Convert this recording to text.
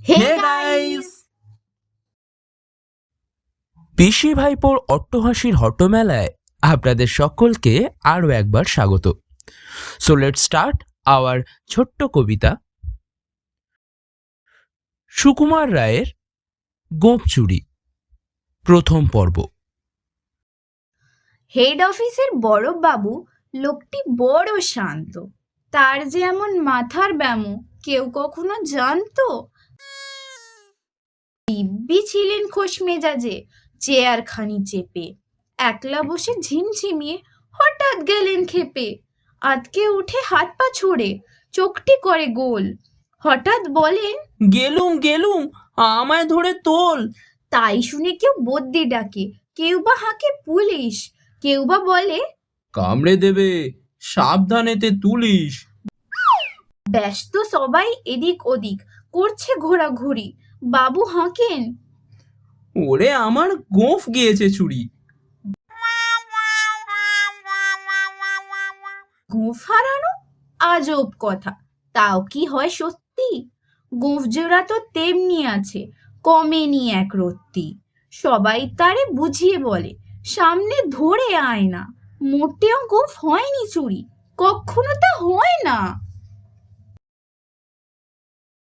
হে Hey guys, guys! পিসি ভাইপোর অট্টহাসির হট্টমেলায় আপনাদের সকলকে আরও একবার স্বাগত। সো লেটস স্টার্ট আওয়ার ছোট্ট কবিতা। সুকুমার রায়ের গোঁফ চুরি, প্রথম পর্ব। হেড অফিসের বড় বাবু লোকটি বড় শান্ত। তার যে এমন মাথার ব্যামো কেউ কখনো জানতো? দিব্যি ছিলেন খোশ মেজাজে, চেয়ারখানি চেপে। একলা বসে ঝিমঝিমিয়ে হঠাৎ গেলেন ক্ষেপে। আতকে উঠে হাত পা ছুড়ে চোখটি করে গোল। হঠাৎ বলেন, গেলুম আমায় ধরে তোল। তাই শুনে কেউ বদ্যি ডাকে, কেউ বা হাঁকে পুলিশ, কেউ বা বলে কামড়ে দেবে, সাবধানেতে তুলিস। ব্যস্ত সবাই এদিক ওদিক করছে ঘোরাঘুরি। বাবু হাঁকেন, ওরে আমার গোঁফ গিয়েছে চুরি। গোঁফ হারানো আজব কথা, তাও কি হয় সত্যি? গোঁফ জোড়া তো তেমনি আছে, কমেনি এক রত্তি। সবাই তারে বুঝিয়ে বলে, সামনে ধরে আয় না, মোটেও গোঁফ হয়নি চুরি, কখনো তা হয় না।